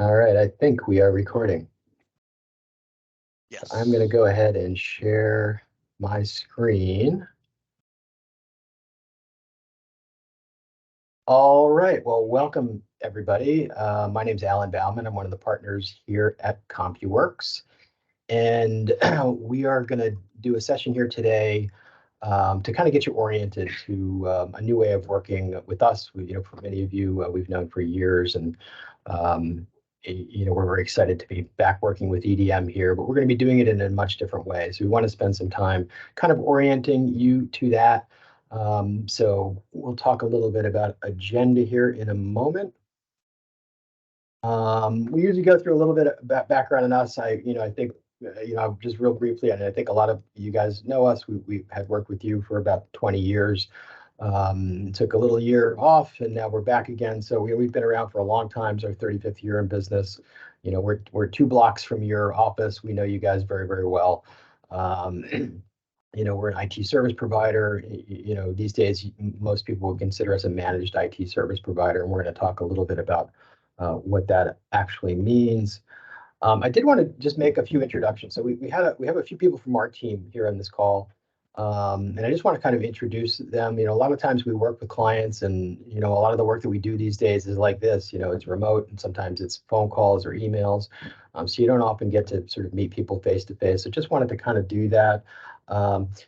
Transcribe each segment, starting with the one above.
All right, I think we are recording. So I'm going to Yes. go ahead and share my screen. All right, well, welcome everybody. My name is Alan Bauman. I'm one of the partners here at CompuWorks. And we are going to do a session here today to kind of get you oriented to a new way of working with us. For many of you, we've known for years, and um, we're very excited to be back working with EDM here. But we're going to be doing it in a much different way. So we want to spend some time kind of orienting you to that. So we'll talk a little bit about agenda here in a moment. We usually go through a little bit of background on us. I think, just real briefly, and I think a lot of you guys know us. We had worked with you for about 20 years. Took a little year off, and now we're back again. So we've been around for a long time. It's our 35th year in business. We're 2 blocks from your office. We know you guys very, very well. Um, we're an IT service provider. These days, most people would consider us a managed IT service provider, and we're going to talk a little bit about what that actually means. I did want to just make a few introductions. So we have a few people from our team here on this call, and I just want to kind of introduce them. A lot of times we work with clients, and a lot of the work that we do these days is like this. It's remote, and sometimes it's phone calls or emails. So you don't often get to sort of meet people face to face. So just wanted to kind of do that.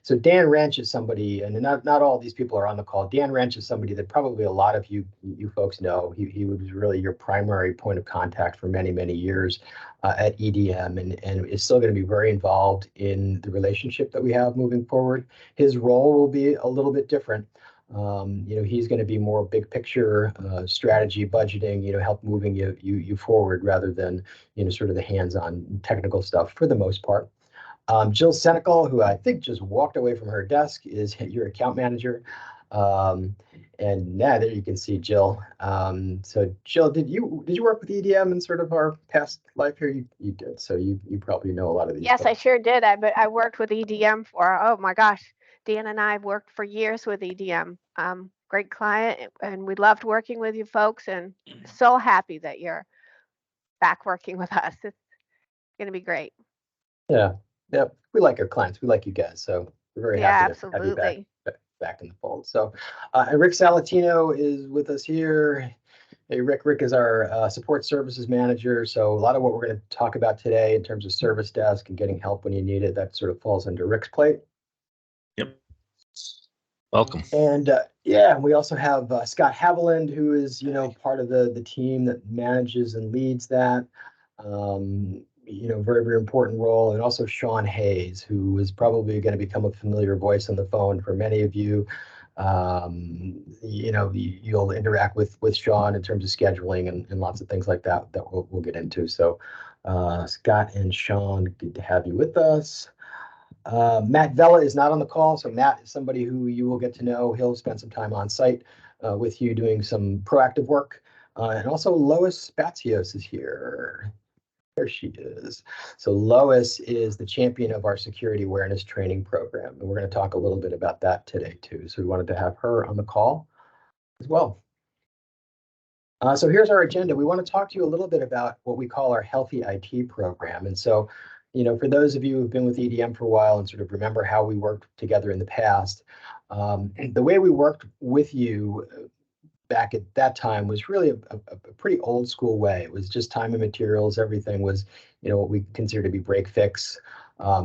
So Dan Wrench is somebody, and not all these people are on the call. Dan Wrench is somebody that probably a lot of you folks know. He was really your primary point of contact for many, many years at EDM, and is still going to be very involved in the relationship that we have moving forward. His role will be a little bit different. He's going to be more big picture strategy, budgeting, help moving you forward rather than, sort of the hands-on technical stuff for the most part. Jill Senecal, who I think just walked away from her desk, is your account manager. And yeah, there you can see Jill. So Jill, did you work with EDM in sort of our past life here? You did. So you probably know a lot of these Yes, I folks. sure did. I worked with EDM for, oh my gosh, Dan and I have worked for years with EDM. Great client, and we loved working with you folks, and so happy that you're back working with us. It's going to be great. Yeah, yeah. We like our clients. We like you guys. So we're very happy Yeah, to have you back absolutely. back in the fold. So, and Rick Salatino is with us here. Hey, Rick. Rick is our support services manager. So a lot of what we're going to talk about today in terms of service desk and getting help when you need it, that sort of falls under Rick's plate. Yep. Welcome. And yeah, we also have Scott Haviland, who is, part of the team that manages and leads that. Very, very important role. And also Sean Hayes, who is probably going to become a familiar voice on the phone for many of you. You'll interact with Sean in terms of scheduling and lots of things like that we'll get into. So Scott and Sean, good to have you with us. Matt Vella is not on the call, so Matt is somebody who you will get to know. He'll spend some time on site with you doing some proactive work. And also Lois Spatsios is here. There she is. So Lois is the champion of our security awareness training program. And we're going to talk a little bit about that today too. So we wanted to have her on the call as well. So here's our agenda. We want to talk to you a little bit about what we call our Healthy IT program. And so, for those of you who've been with EDM for a while and sort of remember how we worked together in the past, the way we worked with you back at that time was really a pretty old school way. It was just time and materials. Everything was, what we consider to be break fix.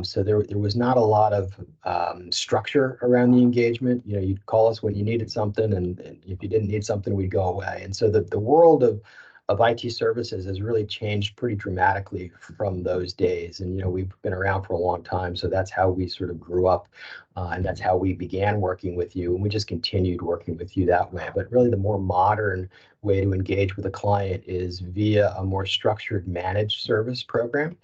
So there was not a lot of structure around the engagement. You'd call us when you needed something, and if you didn't need something, we'd go away. And so the world of IT services has really changed pretty dramatically from those days. And we've been around for a long time, so that's how we sort of grew up, and that's how we began working with you, and we just continued working with you that way. But really, the more modern way to engage with a client is via a more structured managed service program.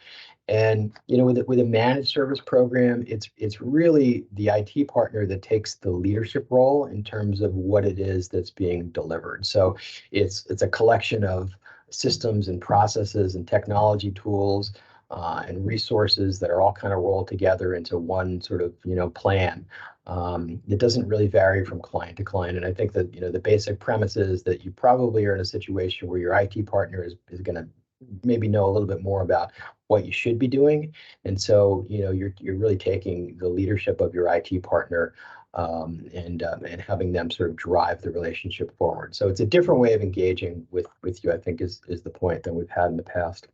And with a managed service program, it's really the IT partner that takes the leadership role in terms of what it is that's being delivered. So it's a collection of systems and processes and technology tools and resources that are all kind of rolled together into one sort of plan. It doesn't really vary from client to client. And I think that the basic premise is that you probably are in a situation where your IT partner is going to maybe know a little bit more about what you should be doing. And so, you're really taking the leadership of your IT partner and having them sort of drive the relationship forward. So it's a different way of engaging with you, I think, is the point than we've had in the past.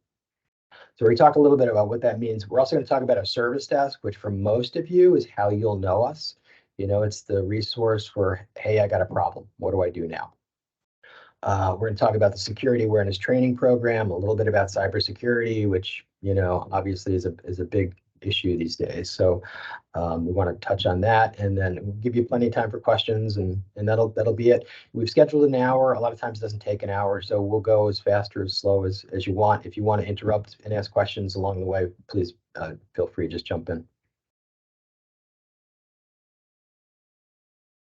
So we talk a little bit about what that means. We're also going to talk about our service desk, which for most of you is how you'll know us. It's the resource for, hey, I got a problem. What do I do now? We're going to talk about the security awareness training program, a little bit about cybersecurity, which, obviously is a big issue these days. So we want to touch on that, and then we'll give you plenty of time for questions, and that'll be it. We've scheduled an hour. A lot of times it doesn't take an hour, so we'll go as fast or as slow as you want. If you want to interrupt and ask questions along the way, please feel free, just jump in.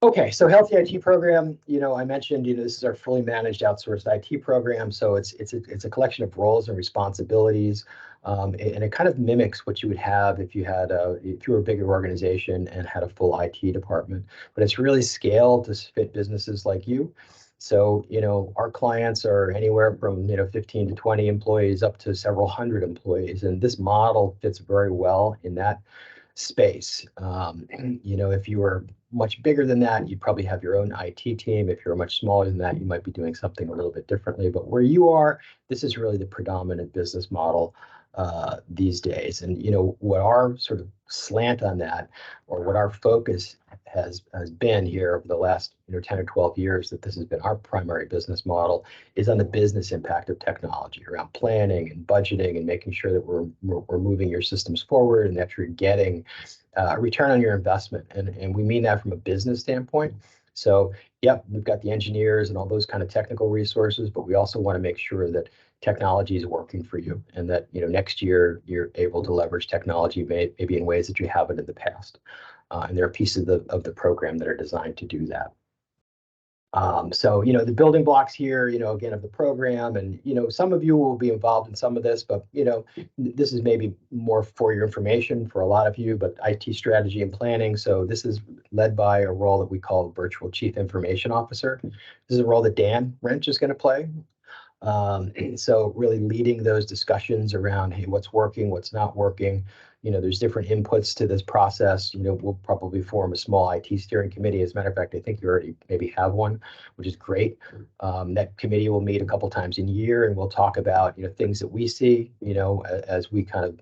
Okay, so Healthy IT program, I mentioned, this is our fully managed outsourced IT program. So it's a collection of roles and responsibilities, and it kind of mimics what you would have if you were a bigger organization and had a full IT department. But it's really scaled to fit businesses like you. So, our clients are anywhere from 15 to 20 employees up to several hundred employees, and this model fits very well in that space. If you were much bigger than that, you'd probably have your own IT team. If you're much smaller than that, you might be doing something a little bit differently. But where you are, this is really the predominant business model these days. And what our sort of slant on that, or what our focus has been here over the last 10 or 12 years, that this has been our primary business model, is on the business impact of technology around planning and budgeting and making sure that we're moving your systems forward and that you're getting a return on your investment. And we mean that from a business standpoint. So, yep, we've got the engineers and all those kind of technical resources, but we also want to make sure that technology is working for you, and that next year you're able to leverage technology maybe in ways that you haven't in the past. And there are pieces of the program that are designed to do that. So, the building blocks here, again, of the program, and, some of you will be involved in some of this, but, this is maybe more for your information for a lot of you, but IT strategy and planning. So this is led by a role that we call Virtual Chief Information Officer. This is a role that Dan Wrench is going to play. So really leading those discussions around, hey, what's working, what's not working. There's different inputs to this process. We'll probably form a small IT steering committee. As a matter of fact, I think you already maybe have one, which is great. That committee will meet a couple times a year, and we'll talk about, things that we see, as we kind of,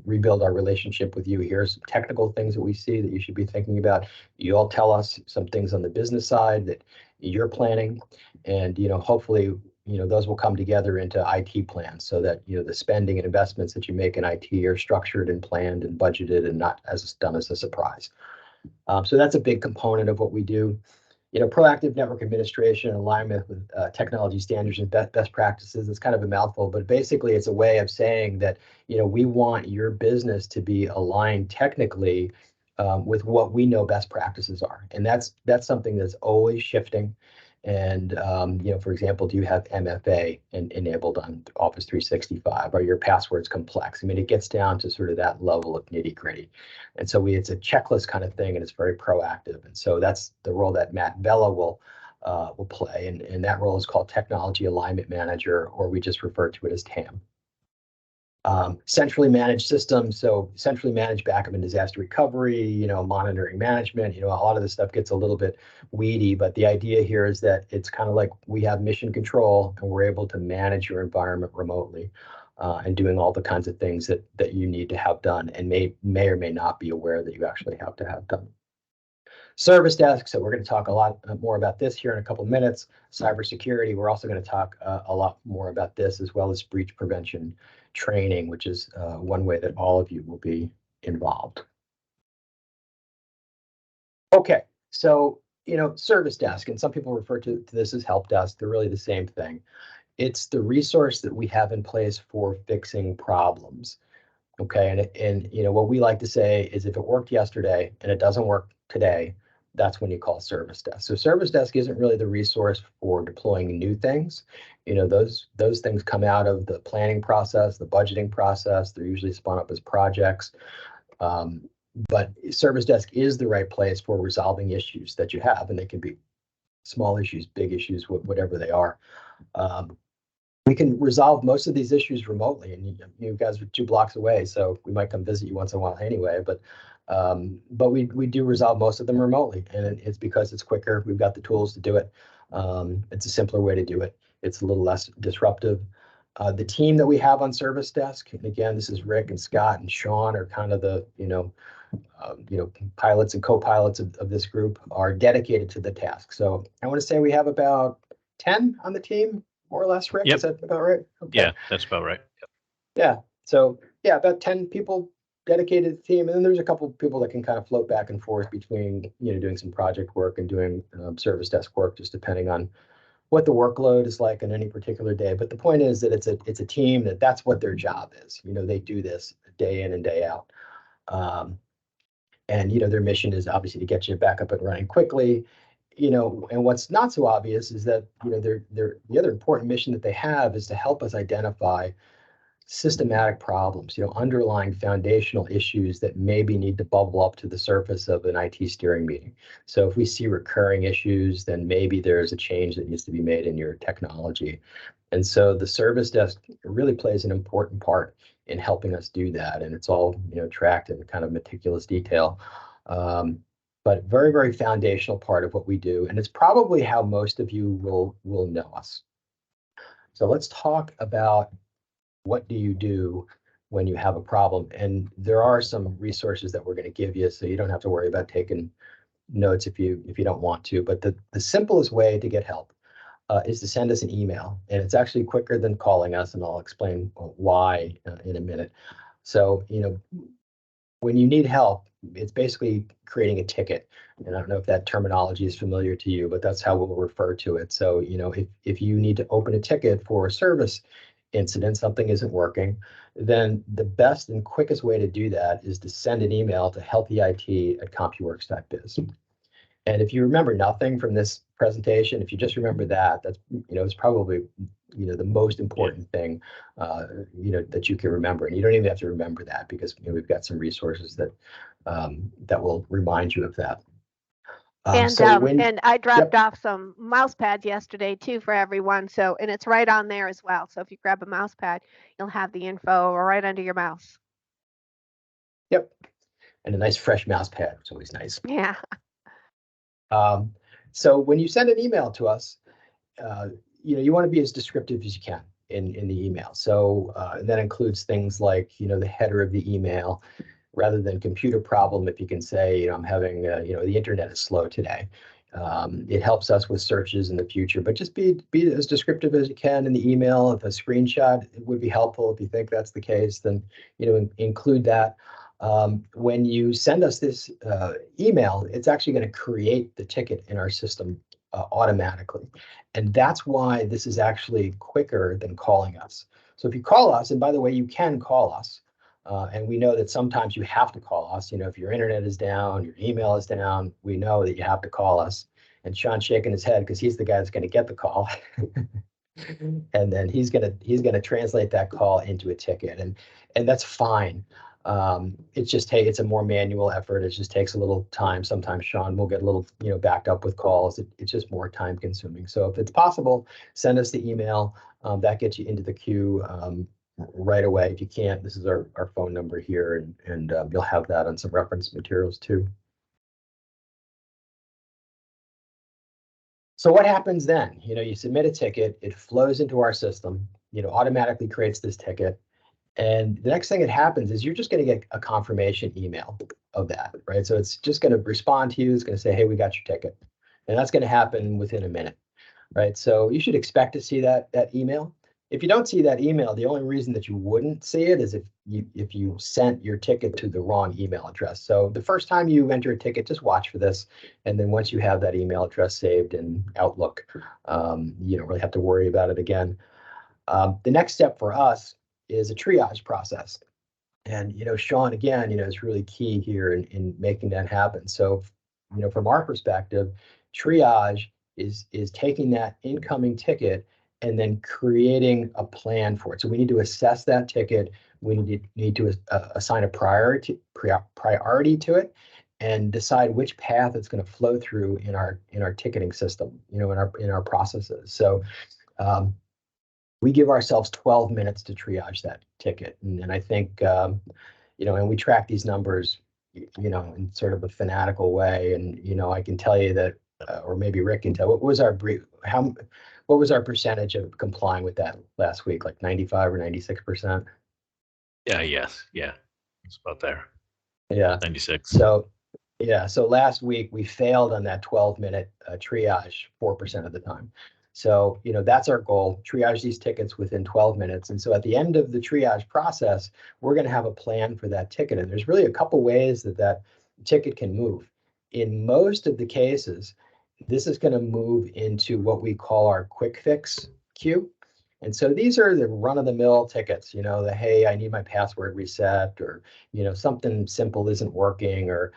rebuild our relationship with you. Here's some technical things that we see that you should be thinking about. You all tell us some things on the business side that you're planning, and, hopefully, those will come together into IT plans so that, the spending and investments that you make in IT are structured and planned and budgeted and not done as a surprise. So that's a big component of what we do. Proactive network administration, alignment with technology standards and best practices. It's kind of a mouthful, but basically it's a way of saying that, we want your business to be aligned technically with what we know best practices are. And that's something that's always shifting. And, for example, do you have MFA enabled on Office 365? Are your passwords complex? I mean, it gets down to sort of that level of nitty gritty. And so it's a checklist kind of thing, and it's very proactive. And so that's the role that Matt Vella will play. And that role is called Technology Alignment Manager, or we just refer to it as TAM. Centrally managed systems, so centrally managed backup and disaster recovery, monitoring management. A lot of this stuff gets a little bit weedy, but the idea here is that it's kind of like we have mission control, and we're able to manage your environment remotely, and doing all the kinds of things that you need to have done and may or may not be aware that you actually have to have done. Service desk, so we're going to talk a lot more about this here in a couple of minutes. Cybersecurity, we're also going to talk a lot more about this, as well as breach prevention training, which is one way that all of you will be involved. Okay, so, service desk, and some people refer to this as help desk. They're really the same thing. It's the resource that we have in place for fixing problems. Okay, and what we like to say is, if it worked yesterday and it doesn't work today, that's when you call service desk. So service desk isn't really the resource for deploying new things. Those things come out of the planning process, the budgeting process. They're usually spun up as projects. But service desk is the right place for resolving issues that you have, and they can be small issues, big issues, whatever they are. We can resolve most of these issues remotely, and you guys are 2 blocks away, so we might come visit you once in a while anyway. But we do resolve most of them remotely, and it's because it's quicker. We've got the tools to do it. It's a simpler way to do it. It's a little less disruptive. The team that we have on service desk, and again, this is Rick and Scott and Sean are kind of the pilots and co-pilots of this group, are dedicated to the task. So I want to say we have about 10 on the team, more or less. Rick, Yep. Is that about right? Okay. Yeah, that's about right. Yep. Yeah. So yeah, about 10 people dedicated to the team, and then there's a couple of people that can kind of float back and forth between doing some project work and doing service desk work, just depending on what the workload is like on any particular day. But the point is that it's a team that's what their job is. They do this day in and day out. And their mission is obviously to get you back up and running quickly. And what's not so obvious is that the other important mission that they have is to help us identify systematic problems, underlying foundational issues that maybe need to bubble up to the surface of an IT steering meeting. So if we see recurring issues, then maybe there's a change that needs to be made in your technology. And so the service desk really plays an important part in helping us do that. And it's all, tracked in kind of meticulous detail. But very, very foundational part of what we do. And it's probably how most of you will know us. So let's talk about what do you do when you have a problem? And there are some resources that we're going to give you, so you don't have to worry about taking notes if you don't want to. But the simplest way to get help is to send us an email, and it's actually quicker than calling us, and I'll explain why in a minute. So when you need help, it's basically creating a ticket. And I don't know if that terminology is familiar to you, but that's how we'll refer to it. So if you need to open a ticket for a service incident, something isn't working, then the best and quickest way to do that is to send an email to healthyit@compuworks.biz. And if you remember nothing from this presentation, if you just remember that's it's probably the most important thing that you can remember. And you don't even have to remember that, because we've got some resources that will remind you of that. And I dropped off some mouse pads yesterday too for everyone. So, and it's right on there as well. So if you grab a mouse pad, you'll have the info right under your mouse. Yep. And a nice fresh mouse pad, which is always nice. Yeah. So when you send an email to us, you want to be as descriptive as you can in the email. So that includes things like, the header of the email. Rather than computer problem, if you can say, I'm having, the internet is slow today. It helps us with searches in the future, but just be as descriptive as you can in the email. If a screenshot would be helpful, if you think that's the case, then, include that. When you send us this email, it's actually going to create the ticket in our system automatically. And that's why this is actually quicker than calling us. So if you call us, and by the way, you can call us, and we know that sometimes you have to call us. If your internet is down, your email is down, we know that you have to call us. And Sean's shaking his head because he's the guy that's going to get the call. And then he's gonna translate that call into a ticket, and that's fine. It's just, hey, it's a more manual effort. It just takes a little time. Sometimes Sean will get a little backed up with calls. It's just more time consuming. So if it's possible, send us the email. That gets you into the queue right away. If you can't, this is our phone number here, and you'll have that on some reference materials too. So what happens then? You submit a ticket, it flows into our system, automatically creates this ticket. And the next thing that happens is you're just going to get a confirmation email of that, right? So it's just going to respond to you. It's going to say, hey, we got your ticket. And that's going to happen within a minute, right? So you should expect to see that email. If you don't see that email, the only reason that you wouldn't see it is if you sent your ticket to the wrong email address. So the first time you enter a ticket, just watch for this. And then once you have that email address saved in Outlook, you don't really have to worry about it again. The next step for us is a triage process. And, Sean, again, is really key here in making that happen. So, from our perspective, triage is taking that incoming ticket and then creating a plan for it. So we need to assess that ticket. We need to assign a priority to it, and decide which path it's going to flow through in our ticketing system, in our processes. So we give ourselves 12 minutes to triage that ticket. And I think, and we track these numbers, in sort of a fanatical way. And, I can tell you that, or maybe Rick can tell, what was our percentage of complying with that last week? Like 95 or 96%? Yeah, it's about there. Yeah. 96. So last week we failed on that 12-minute triage 4% of the time. So, that's our goal, triage these tickets within 12 minutes. And so at the end of the triage process, we're going to have a plan for that ticket. And there's really a couple ways that ticket can move. In most of the cases, this is going to move into what we call our quick fix queue. And so these are the run-of-the-mill tickets, hey, I need my password reset, or, something simple isn't working, or,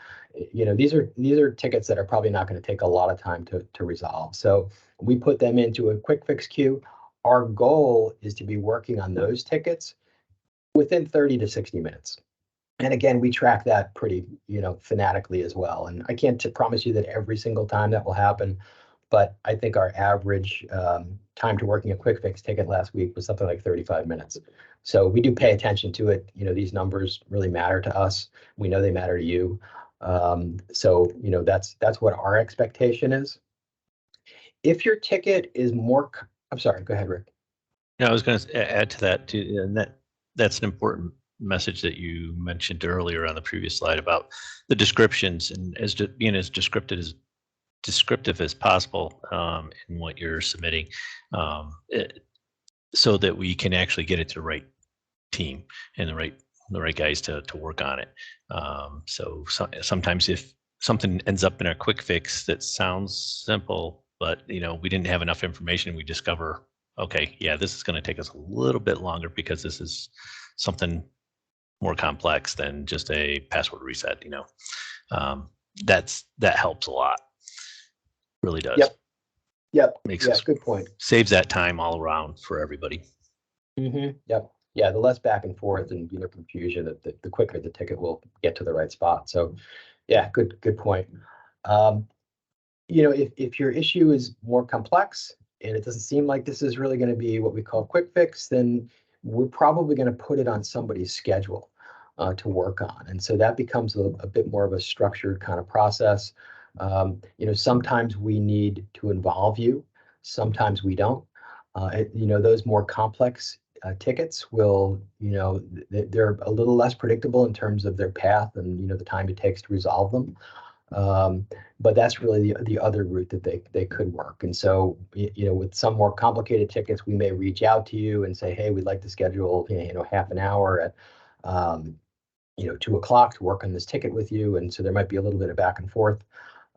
these are tickets that are probably not going to take a lot of time to resolve. So we put them into a quick fix queue. Our goal is to be working on those tickets within 30 to 60 minutes. And again, we track that pretty, fanatically as well. And I can't promise you that every single time that will happen, but I think our average time to working a quick fix ticket last week was something like 35 minutes. So we do pay attention to it. These numbers really matter to us. We know they matter to you. So that's what our expectation is. If your ticket is more, I'm sorry, go ahead, Rick. Yeah, I was going to add to that too, and that's an important message that you mentioned earlier on the previous slide about the descriptions, and being as descriptive as possible in what you're submitting, so that we can actually get it to the right team and the right guys to work on it. Sometimes if something ends up in a quick fix that sounds simple, but we didn't have enough information, we discover, okay, yeah, this is going to take us a little bit longer because this is something more complex than just a password reset. That helps a lot. Really does. Yep. Makes us, good point. Saves that time all around for everybody. Mm-hmm. Yep. Yeah, the less back and forth and confusion, the quicker the ticket will get to the right spot. So, yeah, good point. If your issue is more complex and it doesn't seem like this is really going to be what we call quick fix, then we're probably going to put it on somebody's schedule to work on. And so that becomes a bit more of a structured kind of process. Sometimes we need to involve you, sometimes we don't. Those more complex tickets will, they're a little less predictable in terms of their path and, the time it takes to resolve them. But that's really the other route that they could work. And so, with some more complicated tickets, we may reach out to you and say, hey, we'd like to schedule, half an hour at, 2 o'clock to work on this ticket with you. And so there might be a little bit of back and forth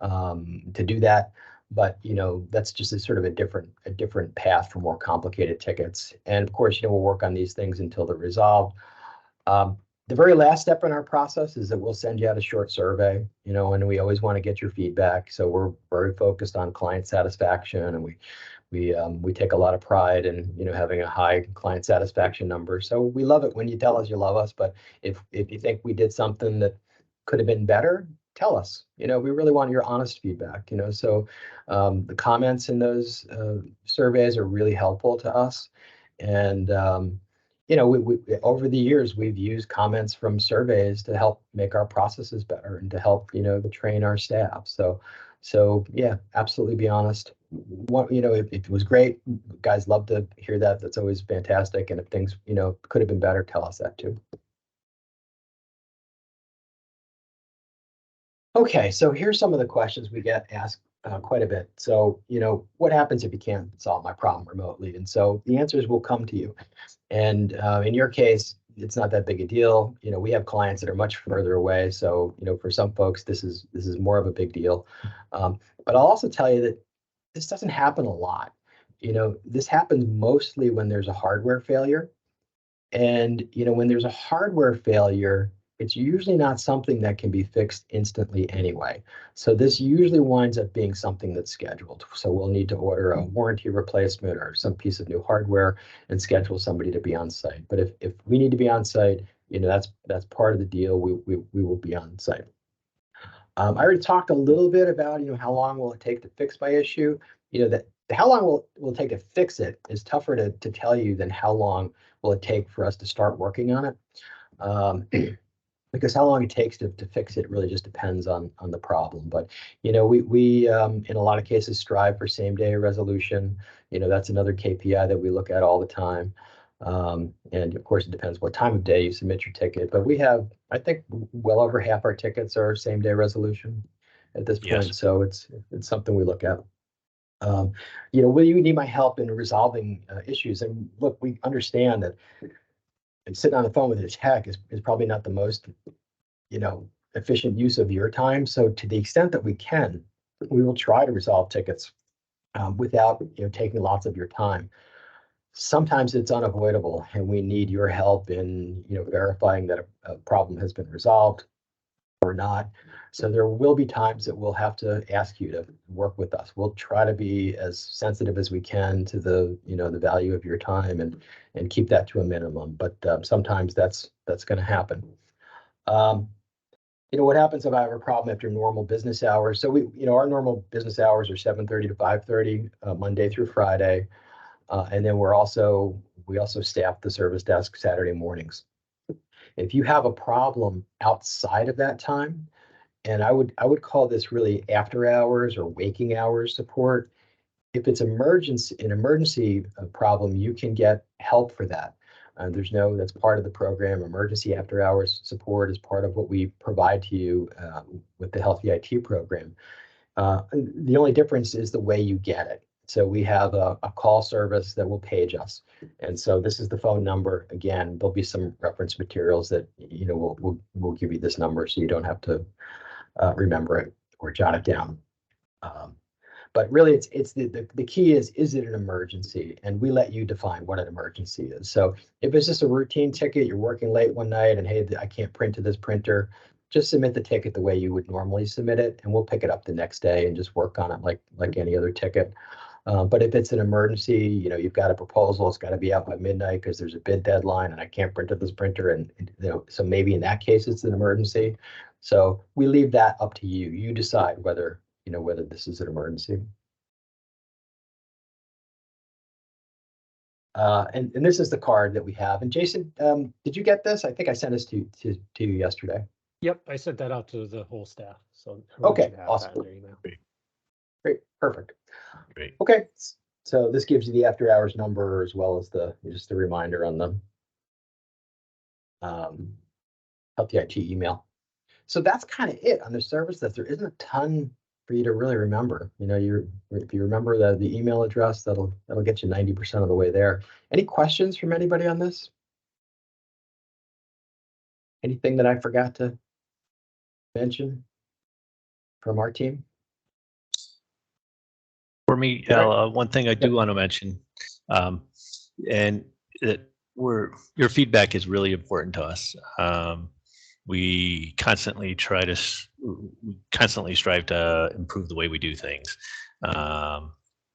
to do that. But, that's just a sort of a different path for more complicated tickets. And of course, we'll work on these things until they're resolved. The very last step in our process is that we'll send you out a short survey, and we always want to get your feedback. So we're very focused on client satisfaction, and we take a lot of pride in, having a high client satisfaction number. So we love it when you tell us you love us, but if you think we did something that could have been better, tell us. We really want your honest feedback, So the comments in those surveys are really helpful to us. And we over the years, we've used comments from surveys to help make our processes better and to help, to train our staff. So yeah, absolutely be honest. If it was great, guys love to hear that. That's always fantastic. And if things, could have been better, tell us that too. Okay, so here's some of the questions we get asked quite a bit. So, what happens if you can't solve my problem remotely? And so the answers will come to you. And in your case, it's not that big a deal. We have clients that are much further away. So, for some folks, this is more of a big deal. But I'll also tell you that this doesn't happen a lot. This happens mostly when there's a hardware failure. And, when there's a hardware failure, it's usually not something that can be fixed instantly anyway. So this usually winds up being something that's scheduled. So we'll need to order a warranty replacement or some piece of new hardware and schedule somebody to be on site. But if we need to be on site, that's part of the deal. We will be on site. I already talked a little bit about, how long will it take to fix my issue. That how long will it take to fix it is tougher to tell you than how long will it take for us to start working on it. Because how long it takes to fix it really just depends on the problem. But we in a lot of cases strive for same day resolution. That's another KPI that we look at all the time. And of course, it depends what time of day you submit your ticket. But we have, I think, well over half our tickets are same day resolution at this point. Yes. So it's something we look at. Will you need my help in resolving issues? And look, we understand that sitting on the phone with a tech is probably not the most efficient use of your time. So to the extent that we can, we will try to resolve tickets without taking lots of your time. Sometimes it's unavoidable, and we need your help in verifying that a problem has been resolved or not. So there will be times that we'll have to ask you to work with us. We'll try to be as sensitive as we can to the the value of your time and keep that to a minimum. But sometimes that's going to happen. What happens if I have a problem after normal business hours? So our normal business hours are 7:30 to 5:30 Monday through Friday, and then we also staff the service desk Saturday mornings. If you have a problem outside of that time, and I would call this really after hours or waking hours support. If it's an emergency problem, you can get help for that. That's part of the program. Emergency after hours support is part of what we provide to you with the Healthy IT program. The only difference is the way you get it. So we have a call service that will page us. And so this is the phone number. Again, there'll be some reference materials that, we'll give you this number so you don't have to remember it or jot it down. But really, it's the key is it an emergency? And we let you define what an emergency is. So if it's just a routine ticket, you're working late one night and, hey, I can't print to this printer, just submit the ticket the way you would normally submit it, and we'll pick it up the next day and just work on it like any other ticket. But if it's an emergency, you've got a proposal, it's got to be out by midnight because there's a bid deadline and I can't print to this printer. And so maybe in that case, it's an emergency. So we leave that up to you. You decide whether this is an emergency. And this is the card that we have. And Jason, did you get this? I think I sent this to you yesterday. Yep, I sent that out to the whole staff. So okay, awesome. Great, perfect. Great. Okay, so this gives you the after hours number as well as just a reminder on the Healthy IT email. So that's kind of it on the service desk. There isn't a ton for you to really remember. If you remember the email address, that'll get you 90% of the way there. Any questions from anybody on this? Anything that I forgot to mention from our team? For me, one thing I do want to mention, and your feedback is really important to us. We constantly strive to improve the way we do things.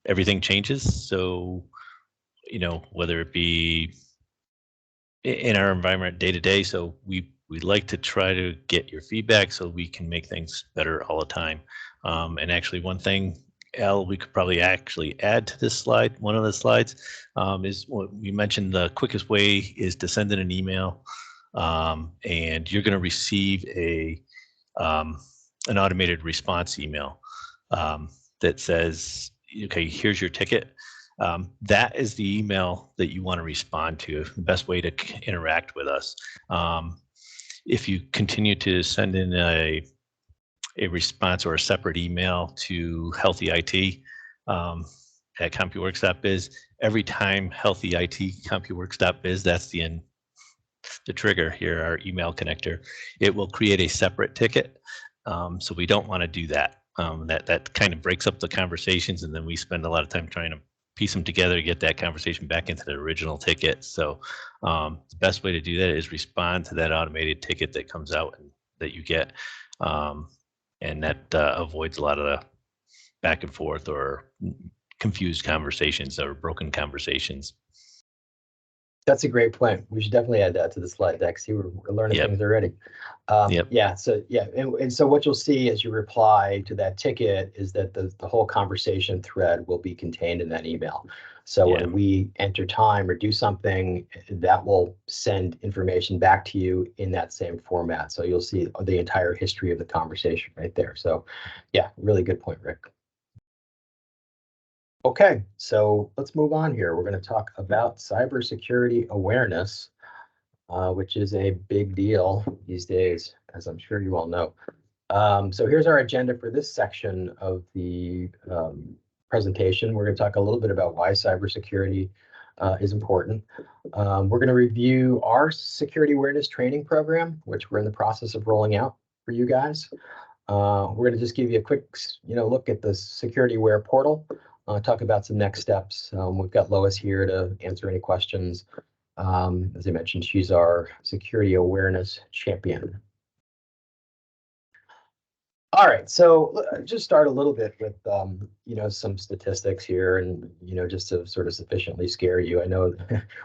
Everything changes, so whether it be in our environment day to day, so we like to try to get your feedback so we can make things better all the time. And actually, one thing, Al, we could probably actually add to this slide. One of the slides is what we mentioned. The quickest way is to send in an email. And you're going to receive an automated response email that says, okay, here's your ticket. That is the email that you want to respond to, the best way to interact with us. If you continue to send in a response or a separate email to Healthy IT at CompuWorks.biz, every time Healthy IT CompuWorks.biz, that's the trigger here, our email connector, it will create a separate ticket. So we don't want to do that. That kind of breaks up the conversations, and then we spend a lot of time trying to piece them together to get that conversation back into the original ticket. So the best way to do that is respond to that automated ticket that comes out and that you get. And that avoids a lot of the back and forth or confused conversations or broken conversations. That's a great point. We should definitely add that to the slide deck. See, we're learning Yep. things already. Yep. Yeah. So yeah, and so what you'll see as you reply to that ticket is that the whole conversation thread will be contained in that email. So Yeah. when we enter time or do something, that will send information back to you in that same format. So you'll see the entire history of the conversation right there. So yeah, really good point, Rick. Okay, so let's move on here. We're going to talk about cybersecurity awareness, which is a big deal these days, as I'm sure you all know. So here's our agenda for this section of the presentation. We're going to talk a little bit about why cybersecurity is important. We're going to review our security awareness training program, which we're in the process of rolling out for you guys. We're going to just give you a quick, look at the Security Aware portal. Talk about some next steps. We've got Lois here to answer any questions. As I mentioned, she's our security awareness champion. All right, so just start a little bit with some statistics here, and just to sort of sufficiently scare you. I know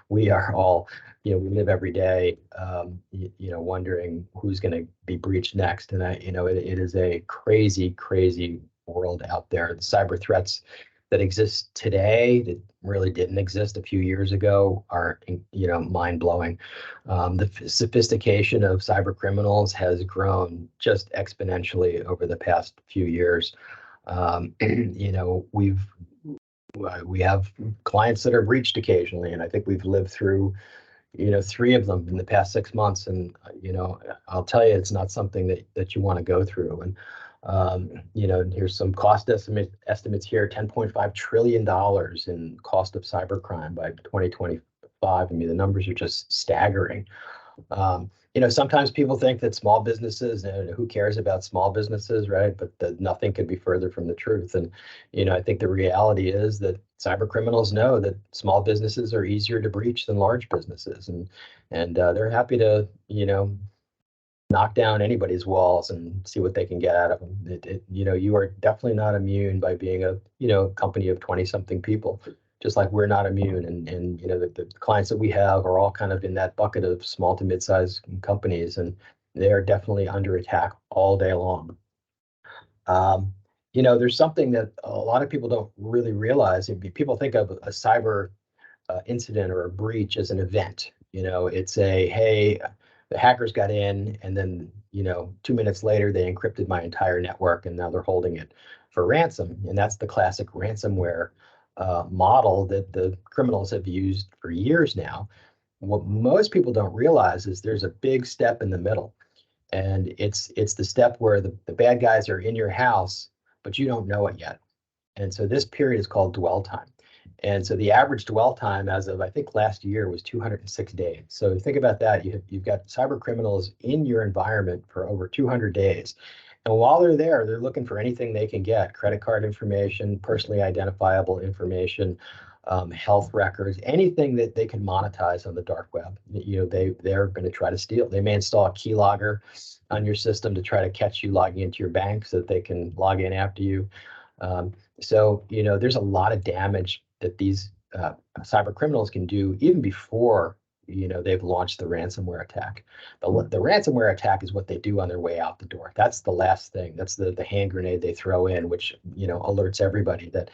we are all we live every day wondering who's going to be breached next, and it is a crazy world out there. The cyber threats that exist today that really didn't exist a few years ago are mind-blowing. The sophistication of cyber criminals has grown just exponentially over the past few years. We have clients that are breached occasionally, and I think we've lived through 3 of them in the past 6 months, and I'll tell you, it's not something that you want to go through. And here's some cost estimates here: $10.5 trillion in cost of cybercrime by 2025. I mean, the numbers are just staggering. Sometimes people think that small businesses, who cares about small businesses, right? But nothing could be further from the truth. And, I think the reality is that cyber criminals know that small businesses are easier to breach than large businesses. And they're happy to, knock down anybody's walls and see what they can get out of them. You are definitely not immune by being a company of 20-something people, just like we're not immune. And the clients that we have are all kind of in that bucket of small to mid-sized companies, and they are definitely under attack all day long. There's something that a lot of people don't really realize. People think of a cyber incident or a breach as an event. It's hey, the hackers got in, and then 2 minutes later they encrypted my entire network, and now they're holding it for ransom. And that's the classic ransomware model that the criminals have used for years now. What most people don't realize is there's a big step in the middle, and it's the step where the bad guys are in your house, but you don't know it yet. And so this period is called dwell time. And so the average dwell time as of, I think, last year was 206 days. So think about that. You've got cyber criminals in your environment for over 200 days. And while they're there, they're looking for anything they can get: credit card information, personally identifiable information, health records, anything that they can monetize on the dark web. They're going to try to steal. They may install a keylogger on your system to try to catch you logging into your bank so that they can log in after you. So there's a lot of damage that these cyber criminals can do even before they've launched the ransomware attack. The ransomware attack is what they do on their way out the door. That's the last thing. That's the hand grenade they throw in, which alerts everybody that,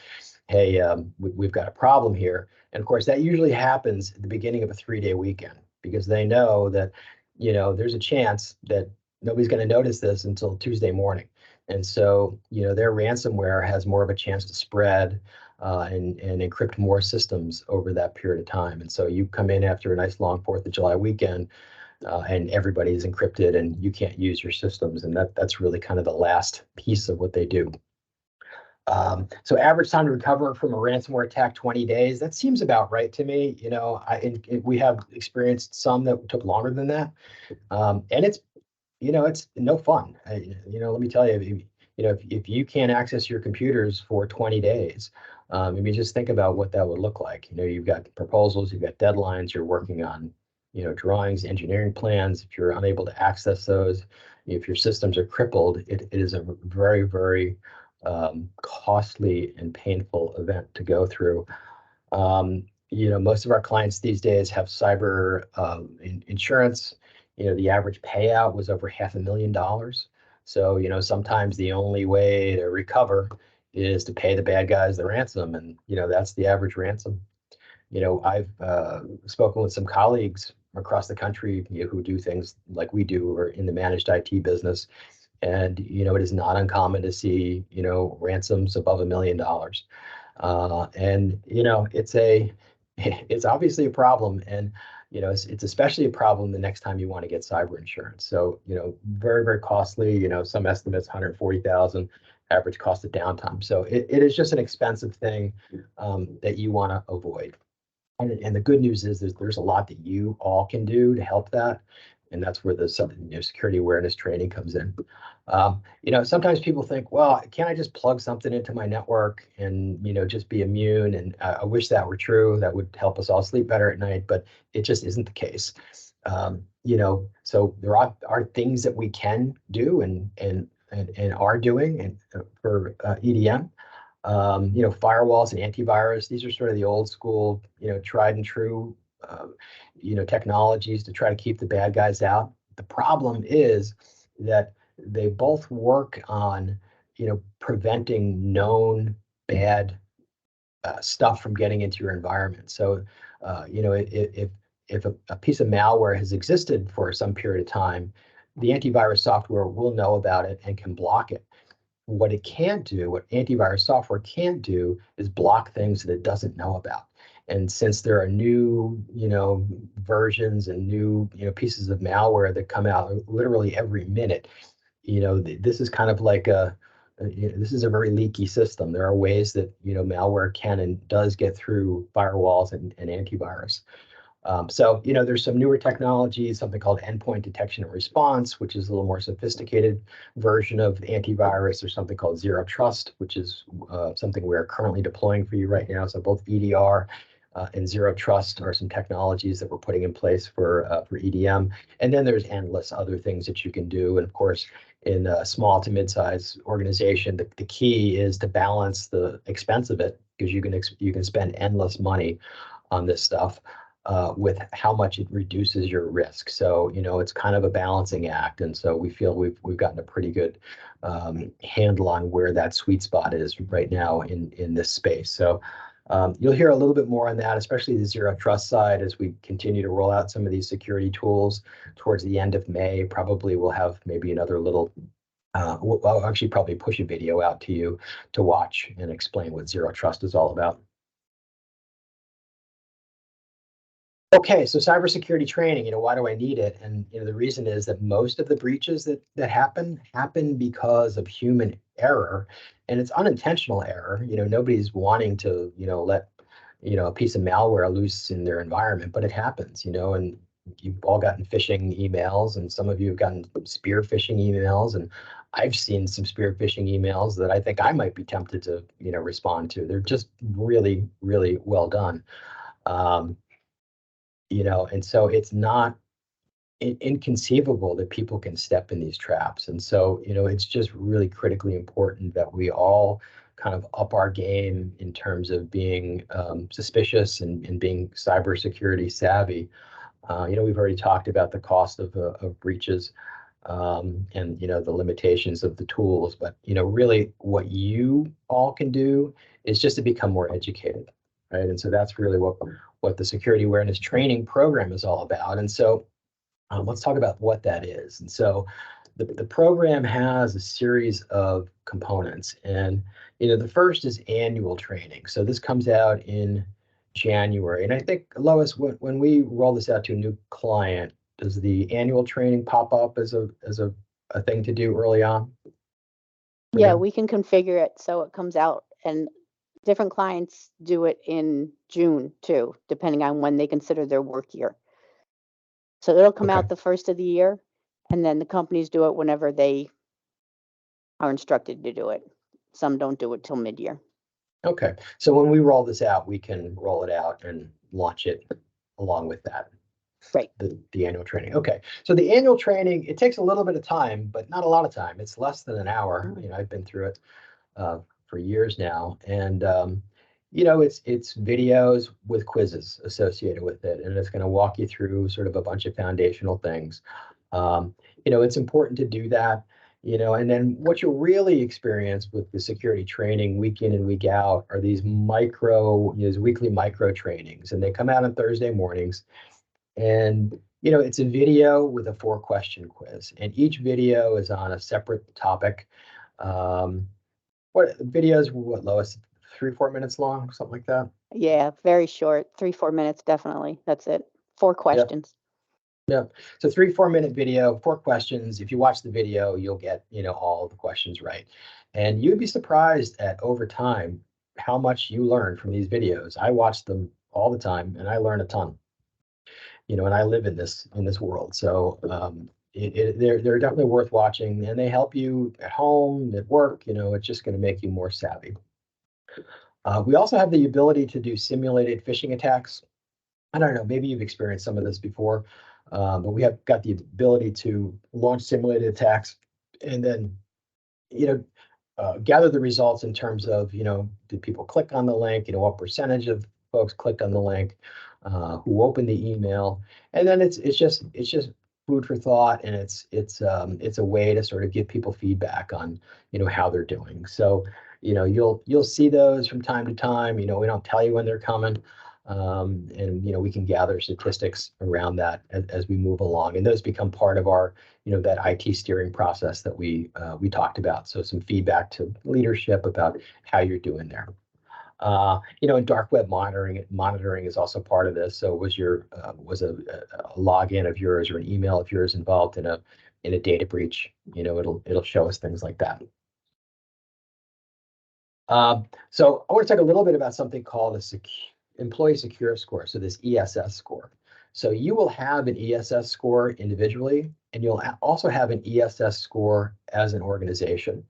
hey, we've got a problem here. And of course, that usually happens at the beginning of a 3-day weekend, because they know that there's a chance that nobody's going to notice this until Tuesday morning. And so, their ransomware has more of a chance to spread and encrypt more systems over that period of time. And so you come in after a nice long 4th of July weekend, and everybody's encrypted and you can't use your systems. And that's really kind of the last piece of what they do. So average time to recover from a ransomware attack, 20 days. That seems about right to me. We have experienced some that took longer than that. And it's no fun. Let me tell you, if you can't access your computers for 20 days, I mean, just think about what that would look like. You've got proposals, you've got deadlines, you're working on, drawings, engineering plans. If you're unable to access those, if your systems are crippled, it is a very costly and painful event to go through. most of our clients these days have cyber insurance. The average payout was over $500,000. So, sometimes the only way to recover is to pay the bad guys the ransom, and that's the average ransom. I've spoken with some colleagues across the country who do things like we do, or in the managed IT business, and it is not uncommon to see ransoms above $1 million. And it's obviously a problem, and it's especially a problem the next time you want to get cyber insurance. So very, very costly. Some estimates 140,000 average cost of downtime. So it is just an expensive thing that you want to avoid. And the good news is there's a lot that you all can do to help that. And that's where the security awareness training comes in. Sometimes people think, well, can't I just plug something into my network and, just be immune? And I wish that were true. That would help us all sleep better at night, but it just isn't the case. So there are things that we can do and are doing and for EDM. Firewalls and antivirus, these are sort of the old school, tried and true, technologies to try to keep the bad guys out. The problem is that they both work on, preventing known bad stuff from getting into your environment. So, if a piece of malware has existed for some period of time, the antivirus software will know about it and can block it. What antivirus software can't do is block things that it doesn't know about. And since there are new, versions and new, pieces of malware that come out literally every minute, this is kind of like this is a very leaky system. There are ways that, malware can and does get through firewalls and antivirus. So, there's some newer technologies, something called endpoint detection and response, which is a little more sophisticated version of antivirus. There's something called zero trust, which is something we're currently deploying for you right now. So both EDR and zero trust are some technologies that we're putting in place for EDM. And then there's endless other things that you can do. And of course, in a small to mid-size organization, the key is to balance the expense of it, because you can spend endless money on this stuff. With how much it reduces your risk. So, it's kind of a balancing act. And so we feel we've gotten a pretty good handle on where that sweet spot is right now in this space. So you'll hear a little bit more on that, especially the zero trust side, as we continue to roll out some of these security tools towards the end of May. Probably we'll have maybe another little I'll actually probably push a video out to you to watch and explain what zero trust is all about. Okay, so cybersecurity training, why do I need it? And the reason is that most of the breaches that happen because of human error, and it's unintentional error. Nobody's wanting to, let, a piece of malware loose in their environment, but it happens, and you've all gotten phishing emails, and some of you have gotten spear phishing emails, and I've seen some spear phishing emails that I think I might be tempted to, respond to. They're just really, really well done. And so it's not inconceivable that people can step in these traps. And so, it's just really critically important that we all kind of up our game in terms of being suspicious and being cybersecurity savvy. We've already talked about the cost of breaches and, the limitations of the tools. But, really what you all can do is just to become more educated. Right. And so that's really what the security awareness training program is all about. And so let's talk about what that is. And so the program has a series of components. And, the first is annual training. So this comes out in January. And I think, Lois, when we roll this out to a new client, does the annual training pop up as a thing to do early on? Yeah, we can configure it so it comes out, and different clients do it in June too, depending on when they consider their work year. So it'll come out the first of the year, and then the companies do it whenever they are instructed to do it. Some don't do it till mid-year. Okay, so when we roll this out, we can roll it out and launch it along with that. Right. The annual training. Okay, so the annual training, it takes a little bit of time, but not a lot of time. It's less than an hour. I've been through it for years now, and it's videos with quizzes associated with it, and it's going to walk you through sort of a bunch of foundational things. It's important to do that, and then what you'll really experience with the security training week in and week out are these weekly micro trainings, and they come out on Thursday mornings. And, it's a video with a 4-question quiz, and each video is on a separate topic. What videos, Lois, 3-4 minutes long, something like that? Yeah, very short, 3-4 minutes, definitely. That's it. 4 questions. Yeah. So 3-4 minute video, 4 questions. If you watch the video, you'll get, all the questions right. And you'd be surprised at over time how much you learn from these videos. I watch them all the time and I learn a ton. And I live in this world. So they're definitely worth watching, and they help you at home, at work. It's just going to make you more savvy. We also have the ability to do simulated phishing attacks. I don't know, maybe you've experienced some of this before, but we have got the ability to launch simulated attacks and then, gather the results in terms of, did people click on the link, what percentage of folks clicked on the link, who opened the email, and then it's just food for thought, and it's a way to sort of give people feedback on how they're doing. So you'll see those from time to time. We don't tell you when they're coming, and we can gather statistics around that as we move along, and those become part of our that IT steering process that we talked about. So some feedback to leadership about how you're doing there. And dark web monitoring is also part of this. So was a login of yours or an email of yours involved in a data breach? It'll show us things like that. So I want to talk a little bit about something called employee secure score. So this ESS score. So you will have an ESS score individually, and you'll also have an ESS score as an organization.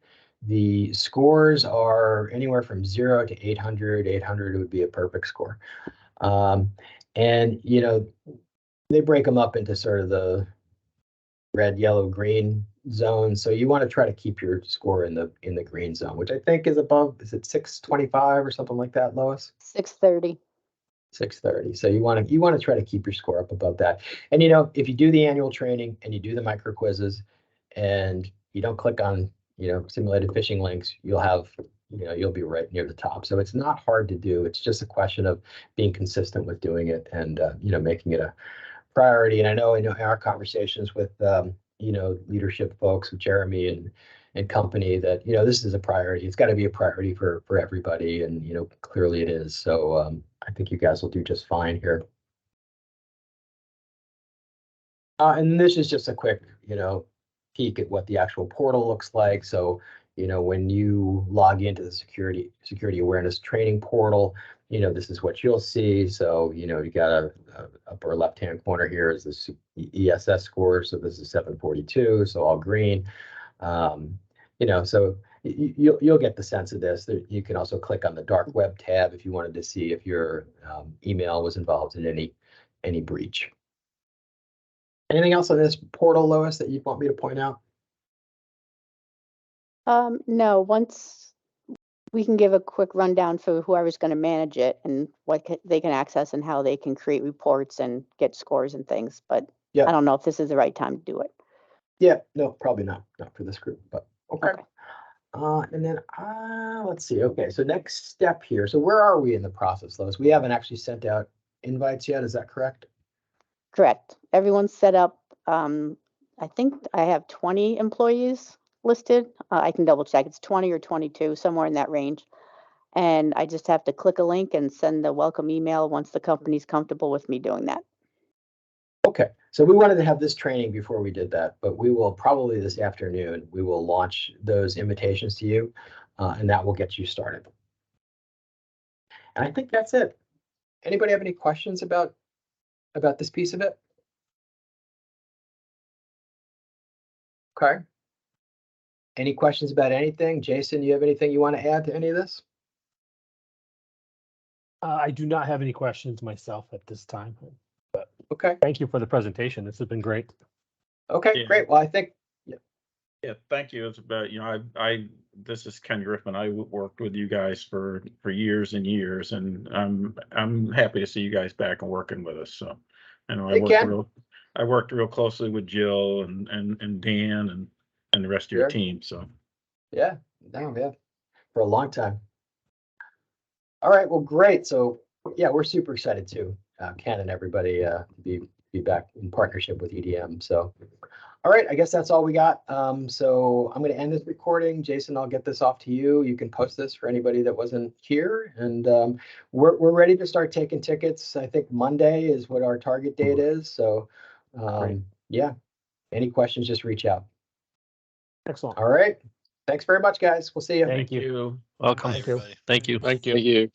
The scores are anywhere from 0 to 800. 800 would be a perfect score. And, they break them up into sort of the red, yellow, green zone. So you want to try to keep your score in the green zone, which I think is above, is it 625 or something like that, Lois? 630. 630. So you want to try to keep your score up above that. And if you do the annual training and you do the micro quizzes and you don't click on simulated phishing links, you'll be right near the top. So it's not hard to do. It's just a question of being consistent with doing it and making it a priority. And I know in our conversations with leadership folks, with Jeremy and company, that this is a priority. It's got to be a priority for everybody, and clearly it is. So I think you guys will do just fine here. And this is just a quick peek at what the actual portal looks like. So when you log into the security awareness training portal, this is what you'll see. So you got a upper left hand corner here is the ESS score. So this is 742, so all green. So you'll get the sense of this. You can also click on the dark web tab if you wanted to see if your email was involved in any breach. Anything else on this portal, Lois, that you want me to point out? No, once we can give a quick rundown for whoever's going to manage it and what they can access and how they can create reports and get scores and things. But I don't know if this is the right time to do it. Yeah, no, probably not for this group, but okay. And then let's see. Okay, so next step here. So where are we in the process, Lois? We haven't actually sent out invites yet. Is that correct? Correct. Everyone's set up. I think I have 20 employees listed. I can double check. It's 20 or 22, somewhere in that range. And I just have to click a link and send the welcome email once the company's comfortable with me doing that. Okay, so we wanted to have this training before we did that, but we will probably this afternoon, we will launch those invitations to you, and that will get you started. And I think that's it. Anybody have any questions about this piece of it? Okay. Any questions about anything? Jason, you have anything you want to add to any of this? I do not have any questions myself at this time. But okay. Thank you for the presentation. This has been great. Okay, great. Well, I think Yeah, thank you. It's about, this is Ken Griffin. I worked with you guys for years and years, and I'm happy to see you guys back and working with us. So, I know Hey, Ken. I worked real closely with Jill and Dan and the rest of your Sure. team. So, Yeah, for a long time. All right, well, great. So yeah, we're super excited too, Ken and everybody, to be back in partnership with EDM. So, all right, I guess that's all we got. So I'm going to end this recording. Jason, I'll get this off to you. You can post this for anybody that wasn't here, and we're ready to start taking tickets. I think Monday is what our target date is. So, yeah, any questions, just reach out. Excellent. All right, thanks very much, guys. We'll see you. Thank you. Welcome. Thank you. Thank you. Thank you.